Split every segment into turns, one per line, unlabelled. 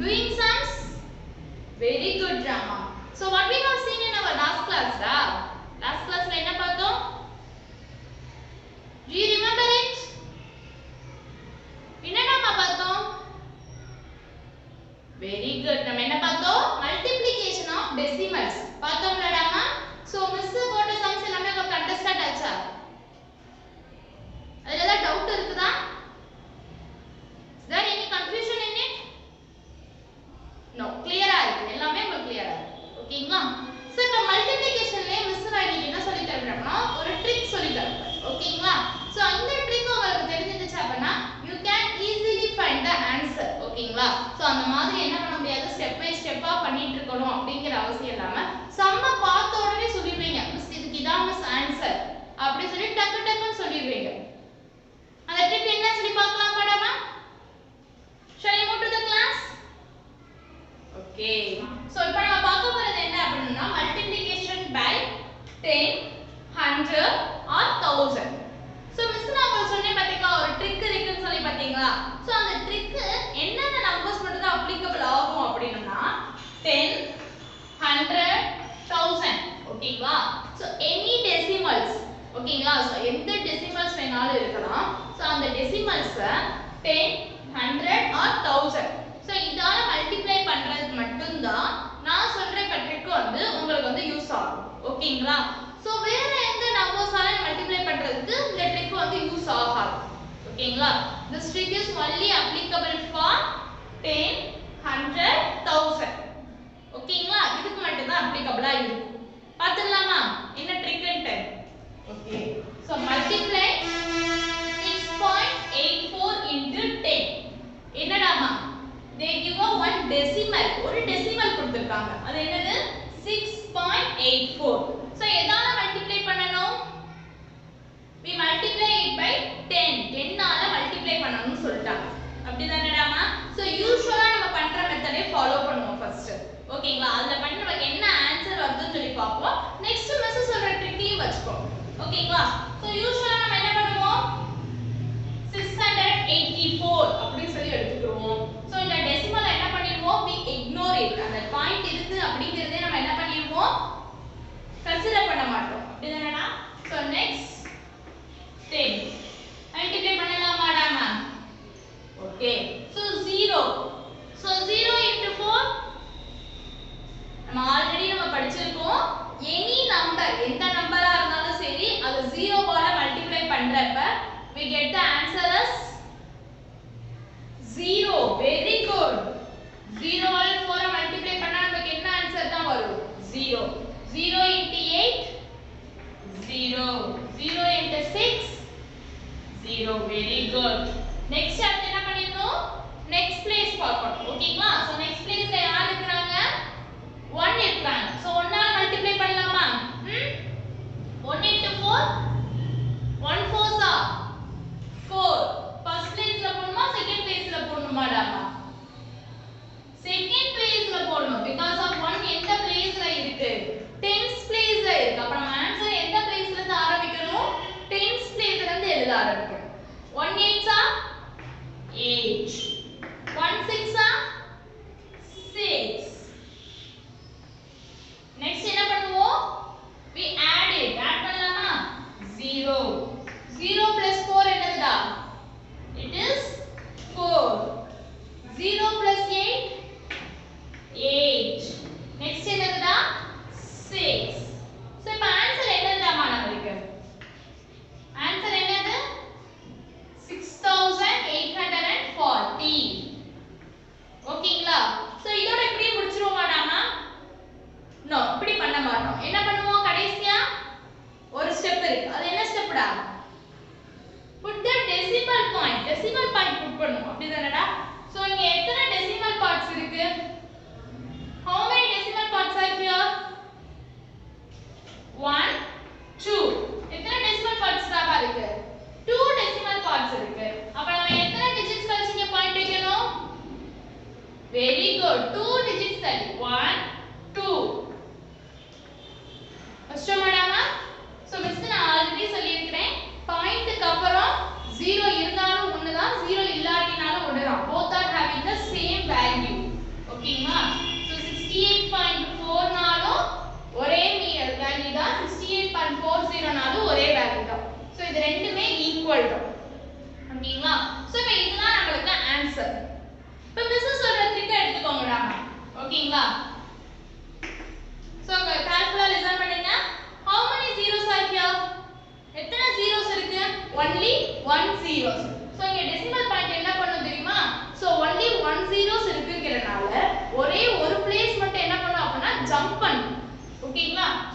Doing sums? Very good, Rama. So what we have seen in our last class, last class la enna paathom? Do you remember it? Enna nama paathom? Very good. நம்ம என்ன பார்த்தோம்? Multiplication of decimals. பார்த்தோம்ல Rama? So miss போட்ட sums எல்லாமே உங்களுக்கு understand ஆச்சா? அதுல ஏதாவது டவுட் இருக்குதா? Is there any confusion in it? No, clear ஆ இருக்கு. எல்லாமே உங்களுக்கு clear ஆ இருக்கு. ஓகேங்களா? சோ இப்போ மல்டிப்ளிகேஷன்லயே மிஸ் நான் இன்னைக்கு என்ன சொல்லி தரேன்னா ஒரு ட்ரிக் சொல்லி தரேன். ஓகேங்களா? சோ அந்த ட்ரிக் உங்களுக்கு தெரிஞ்சிருச்சு அப்படினா you can easily find the answer. ஓகேங்களா? சோ அந்த மாதிரி என்ன பண்ண முடியாது ஸ்டெப் பை ஸ்டெப்பா பண்ணிட்டு இருக்கணும் அப்படிங்கிற அவசியம் இல்லாம சம்ம பார்த்த உடனே சொல்லிடுவீங்க. மிஸ் இதுக்கு இதான் மிஸ் ஆன்சர் அப்படி சொல்லி டக்கு டக்குன்னு சொல்லிடுவீங்க. அந்த ட்ரிக் என்ன சொல்லி பார்க்கலாம் பாடமா? Shall we move to the class? Okay. So இப்போ நம்ம பார்க்க போறது என்ன அப்படினா multiplication by 10, 100 or 1000. So miss நான் உங்களுக்கு சொன்னேன் பாத்தீங்களா ஒரு ட்ரிக் இருக்குன்னு சொல்லி பாத்தீங்களா? So அந்த ட்ரிக் என்னென்ன நம்பர்ஸ் மட்டும் தான் அப்ளிகபிள் ஆகும் அப்படினா 10, 100, 1000. ஓகேங்களா? So any decimals. ஓகேங்களா? So எந்த decimals வேணாலும் இருக்கலாம். So அந்த decimals 10, 100 or 1000. So இதால மல்டிப்ளை பண்றது மட்டும் தான் நான் சொல்ற ட்ரிக் வந்து உங்களுக்கு வந்து யூஸ் ஆகும். ஓகேங்களா? சோ வேற எந்த நம்பர்ஸால மல்டிப்ளை பண்றதுக்கு இந்த ட்ரிக் வந்து யூஸ் ஆகாது. ஓகேங்களா? This trick is only applicable for 10, 100, 1000. ஓகேங்களா? இதுக்கு மட்டும் தான் applicable-ஆ இருக்கும். பாத்துடலாமா? என்ன ட்ரிக்ன்ட்டு? ஓகே. So multiply 6.84 into 10. என்னடாமா? They give a one decimal. ஒரு decimal கொடுத்திருக்காங்க. அது என்னது? 6.84. So எதால மல்டிப்ளை பண்ணனும்? We multiply it by 10. 10 ஆல மல்டிப்ளை பண்ணனும்னு சொல்லிட்டாங்க. அப்படிதானடாமா? So யூசுவலா நம்ம பண்ற மெத்தடை ஃபாலோ பண்ணுவோம் ஃபர்ஸ்ட். ஓகேங்களா? அதுல பண்ணி நமக்கு என்ன ஆன்சர் வருதுன்னு சொல்லி பாப்போம். நெக்ஸ்ட் மிஸ் சொல்ற ட்ரிக்கையும் வச்சுப்போம். ஓகேங்களா? So யூசுவலா நம்ம என்ன பண்ணுவோம்? 684 அப்படி சொல்லி எடுத்துக்குவோம். சோ இந்த டெசிமலை என்ன பண்ணிடுவோம்? we ignore it. அந்த பாயிண்ட் இருக்கு அப்படிங்கறதே நம்ம என்ன பண்ணிடுவோம்? கன்சிடர் பண்ண மாட்டோம். அப்படிதானடா? சோ நெக்ஸ்ட் 10 மல்டிப்ளை பண்ணலாமா டாமா? ஓகே. சோ 0. சோ 0 into 4 நம்ம ஆல்ரெடி நம்ம படிச்சிருக்கோம். எனி நம்பர் எந்த நம்பரா இருந்தாலும் சரி அது 0 ஆல மல்டிப்ளை பண்றப்ப we get the answer as 0. Very good. 0 all 4 multiply பண்ணா நமக்கு என்ன ஆன்சர் தான் வரும்? 0. 0 into 8 0. 0 into 6 0. Very good. Next அடுத்து என்ன பண்ணிரணும்? next place பார்க்கணும். ஓகேங்களா? சோ next placeல யார் இருக்காங்க? 1 இருக்காங்க. சோ 1 ஆல் மல்டிப்ளை பண்ணலாமா? 1 into 4 1 4s are 4. first placeல போணுமா second placeல போணுமா டாமா? second placeல போடணும் because of 1 எந்த placeல இருக்கு? 10th placeல இருக்கு. அப்ப நம்ம ஆன்சர் எந்த placeல இருந்து ஆரம்பிக்கணும்? 10th placeல இருந்து எழுத ஆரம்பிக்கணும். 1 8s are 8. 1 6s are 6. next என்ன பண்ணுவோம்? we add it. add பண்ணலாமா? 0. 0 plus 4 என்னதுடா? It is 4. 0 plus 8 8. next என்னதுடா? 6. so இப்ப ஆன்சர் என்னதுடா மாணவருக்கு? ஆன்சர் என்னது? 6840. ஓகேங்களா? சோ இதோட இப்படி முடிச்சிருவோமா நாம? நோ, இப்படி பண்ண மாட்டோம். என்ன பண்ணுவோம்? கடைசியா ஒரு ஸ்டெப் இருக்கு. அது என்ன ஸ்டெப்டா? put the decimal point. decimal point put பண்ணும். அப்படிதானடா? சோ இங்க எத்தனை decimal parts இருக்கு? how many decimal parts are here? 1 2. எத்தனை decimal parts தான் இருக்கு? 2 decimal parts இருக்கு. அப்ப நம்ம எத்தனை digits கழிச்சு இங்க பாயிண்ட் வைக்கணும்? very good. 2 digits தள்ளி 1 2. கஷ்டமாடாமா? சோ மிஸ் நான் ஆல்ரெடி சொல்லியிருக்கேன் பாயிண்ட்க்கு அப்புறம் 0 இருந்தாலும் ஒண்ணுதான் 0 இல்லாட்டினாலும் ஒண்ணுதான் both are having the same value.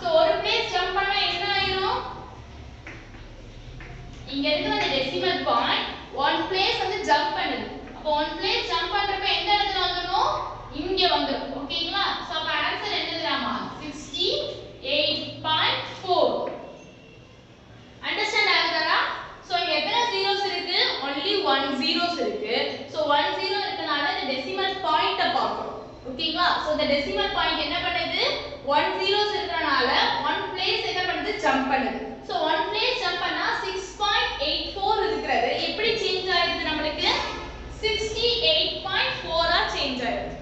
So ஒரு பிளேஸ் ஜம்ப் பண்ணா என்ன ஆயிரும் இங்க இருந்து அந்த டெசிமல் பாயிண்ட் one place வந்து ஜம்ப் பண்ணுது அப்ப one place ஜம்ப் பண்றப்ப எந்த இடத்துல வந்துரும் இங்க வந்துரும் ஓகேங்களா சோ அப்ப ஆன்சர் என்னதுடாமா 68.4 அண்டர்ஸ்டாண்ட் ஆகுதா சோ இங்க எத்தனை zeros இருக்கு only one zeros இருக்கு சோ one zero இருக்கனால இந்த டெசிமல் பாயிண்ட பார்க்கணும் ஓகேங்களா சோ the decimal point என்ன பண்ணுது one zeros இருக்கறனால one place என்ன பண்ணுது ஜம்ப் பண்ணுது சோ one place ஜம்ப் பண்ணா 6.84 இருக்குறது எப்படி சேஞ்ச் ஆயிடுது நமக்கு 68.4 ஆ சேஞ்ச் ஆயிடுது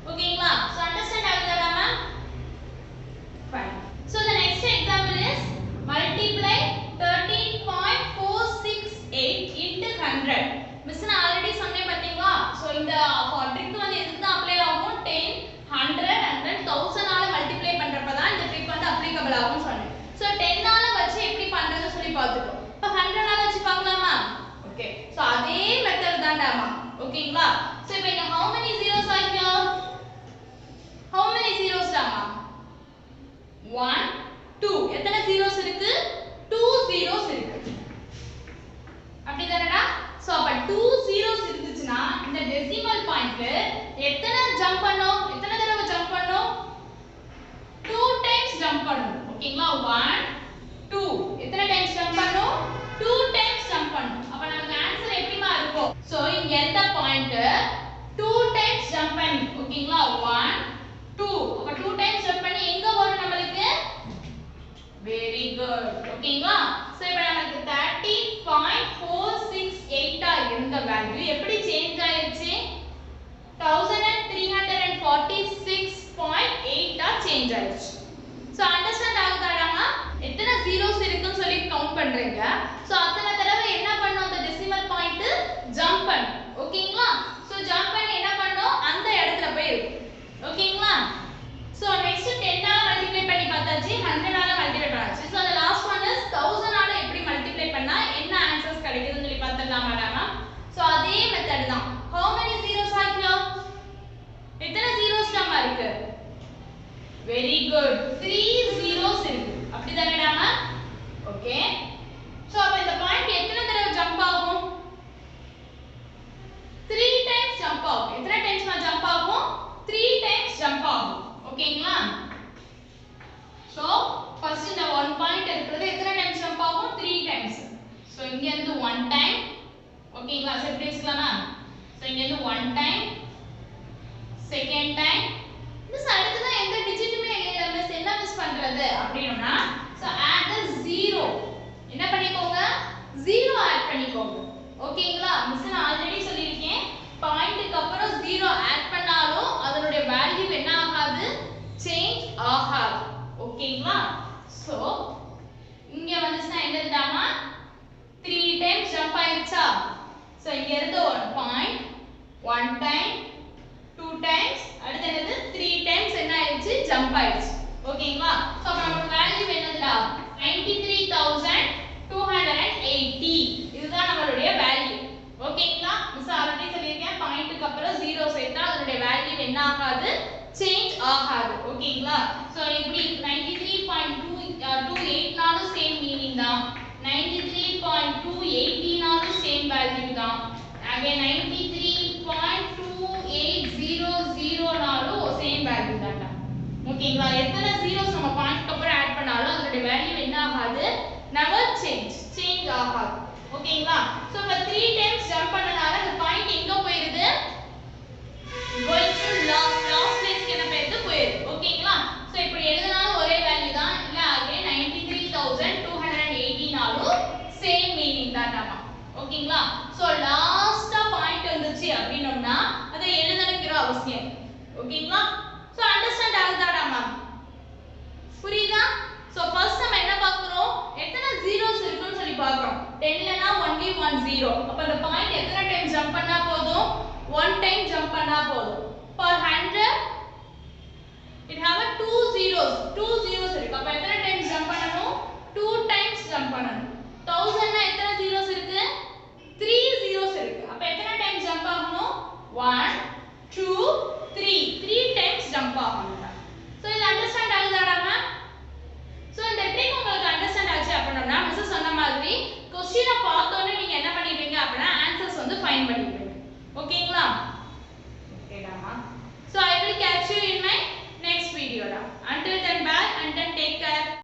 ஓகேங்களா சோ அண்டர்ஸ்டாண்ட் ஆகுதா ma'am fine so the next example is multiply 13.468 into 100 miss நான் ஆல்ரெடி சொன்னேன் பாத்தீங்களா சோ இந்த ட்ரிக் வந்து எதுக்கு தான் அப்ளை ஆகும் 10 100 and then 1000 ஆல மல்டிப்ளை பண்றப்ப தான் இந்த ட்ரிக் வந்து அப்ளிகபிள் ஆகும் சொன்னேன் சோ 10 ஆல வச்சு எப்படி பண்றதுன்னு சொல்லி பார்த்துட்டோம் இப்ப 100 ஆல வச்சு பார்க்கலாமா ஓகே சோ அதே மெத்தட் தான்டாமா ஓகேங்களா சோ இப்போ இங்க how many zeros are here how many zeros டாமா 1 2 எத்தனை zeros இருக்கு 2 zeros இருக்கு அப்படிதானடா சோ அப்ப 2 zeros இருந்துச்சுனா இந்த டெசிமல் பாயிண்ட்ல எத்தனை ஜம்ப் பண்ணோம் எத்தனை தடவை ஜம்ப் பண்ணோம் 2 டைம்ஸ் ஜம்ப் பண்ணோம் ஓகேங்களா 1 2 எத்தனை டைம்ஸ் ஜம்ப் பண்ணோம் 2 டைம்ஸ் ஜம்ப் பண்ணோம் அப்ப நமக்கு ஆன்சர் எப்படிமா இருக்கும் சோ இங்க எந்த பாயிண்ட் 2 டைம்ஸ் ஜம்ப் பண்ணி ஓகேங்களா 1 2 அப்ப 2 டைம்ஸ் ஜம்ப் பண்ணி எங்க வரும் நமக்கு வெரி குட் ஓகேங்களா சோ இப்போ நமக்கு 30.468 ஆ இருந்த வேல்யூ எப்படி சேஞ்ச் ஆயிருச்சு 1346.8 ஆ சேஞ்ச் ஆயிருச்சு சோ அண்டர்ஸ்டாண்ட் ஆகுதாடாமா எத்தனை zeros இருக்குன்னு சொல்லி கவுண்ட் பண்றீங்க சோ அத்தனை தடவை என்ன பண்ணோம் அந்த டெசிமல் பாயிண்ட் ஜம்ப் பண்ணு ஓகேங்களா சோ ஜம்ப் பண்ணி என்ன பண்ணோம் அந்த இடத்துல போய் இருக்கு ஓகேங்களா சோ நெக்ஸ்ட் 10 ஆல மல்டிப்ளை பண்ணி பார்த்தாச்சு 100 ஆல மல்டிப்ளை பண்ணாச்சு so the last one is 1000 ஆல எப்படி மல்டிப்ளை பண்ணா என்ன ஆன்சர்ஸ் கிடைக்குதுன்னு சொல்லி பார்த்தலாமாடாமா சோ அதே மெத்தட் தான் how many zeros are here எத்தனை zeros டாமா இருக்கு very good 3 zeros இருக்கு அப்படிதானேடாமா ஓகே சோ அப்ப இந்த பாயிண்ட் எத்தனை தடவை ஜம்ப் ஆகும் 3 டைம்ஸ் ஜம்ப் ஆகும் எத்தனை டைம்ஸ்மா ஜம்ப் ஆகும் 3 டைம்ஸ் ஜம்ப் ஆகும் ஓகேங்களா சோ ஃபர்ஸ்ட் இந்த 1 பாயிண்ட் இருக்குது எத்தனை டைம்ஸ் ஜம்ப் ஆகும் 3 டைம்ஸ் சோ இங்க இருந்து 1 டைம் ஓகேங்களா சோ எப்படி வச்சுக்கலாமா சோ இங்க இருந்து 1 டைம் செகண்ட் டைம் மிஸ் அடுத்து தான் எந்த டிஜிட்டுமே இல்ல மிஸ் என்ன மிஸ் பண்றது அப்படினா சோ ஆட் தி 0 என்ன பண்ணிக்கோங்க 0 ஆட் பண்ணிக்கோங்க ஓகேங்களா மிஸ் நான் ஆல்ரெடி சொல்லிருக்கேன் பாயிண்ட்க்கு அப்புறம் 0 ஆட் பண்ணாலும் அதனுடைய வேல்யூ என்ன ஆகாது சேஞ்ச் ஆகாது ஓகேங்களா சோ இங்க வந்துச்சுனா என்னதுடாமா 3 டைம்ஸ் ஜம்ப் ஆயிருச்சா சோ இங்க இருந்து 1 பாயிண்ட் 1 டைம் 2 டைம்ஸ் அடுத்து என்னது 3 டைம்ஸ் என்ன ஆயிருச்சு ஜம்ப் ஆயிருச்சு ஓகேங்களா சோ அப்ப நமக்கு வேல்யூ என்னதுடா 93280 இதுதான் நம்மளுடைய வேல்யூ ஓகேங்களா மிஸ் ஆல்ரெடி சொல்லிருக்கேன் பாயிண்ட்க்கு அப்புறம் 0 சேர்த்தா அதனுடைய வேல்யூ என்ன ஆகாது சேஞ்ச் ஆகாது ஓகேங்களா சோ இப்படி 93.28 நாலும் சேம் மீனிங் தான் 93.280 நாலும் சேம் வேல்யூ தான் அகைன் 93.2800 நாலும் சேம் வேல்யூ தான் ஓகேங்களா எத்தனை zeros நம்ம பாயிண்ட்க்கு அப்புறம் ஆட் பண்ணாலும் அதனுடைய வேல்யூ என்ன ஆகாது never சேஞ்ச் ஆகாது ஓகேங்களா சோ இப்ப 3 டைம்ஸ் ஜம்ப் பண்ணனால அந்த பாயிண்ட் எங்க போயிருது going to last place க்கு என்ன போயிருது போயிருது ஓகேங்களா சோ இப்படி எழுதினாலும் ஒரே வேல்யூ தான் இல்ல அகைன் 93280 நாலும் சேம் மீனிங் தான் நாம ஓகேங்களா சோ லாஸ்டா பாயிண்ட் வந்துச்சு அப்படினோம்னா அதை எழுதணும்ங்கற அவசியம் ஓகேங்களா சோ அண்டர்ஸ்டாண்ட் ஆகுதாடா மேம் புரியுதா சோ ஃபர்ஸ்ட் நம்ம என்ன பார்க்கறோம் எத்தனை zeros இருக்குன்னு சொல்லி பார்க்கறோம் 10 லனா only 1 0 அப்ப அந்த பாயிண்ட் எத்தனை டைம் ஜம்ப் பண்ணா போதும் 1 டைம் ஜம்ப் பண்ணா போதும் for 100 it have a 2 zeros இருக்கு அப்ப எத்தனை டைம் ஜம்ப் பண்ணனும் 2 டைம்ஸ் ஜம்ப் பண்ணனும் 1000 னா எத்தனை zeros இருக்கு 3 zeros இருக்கு அப்ப எத்தனை டைம் ஜம்ப் ஆகணும் 1 2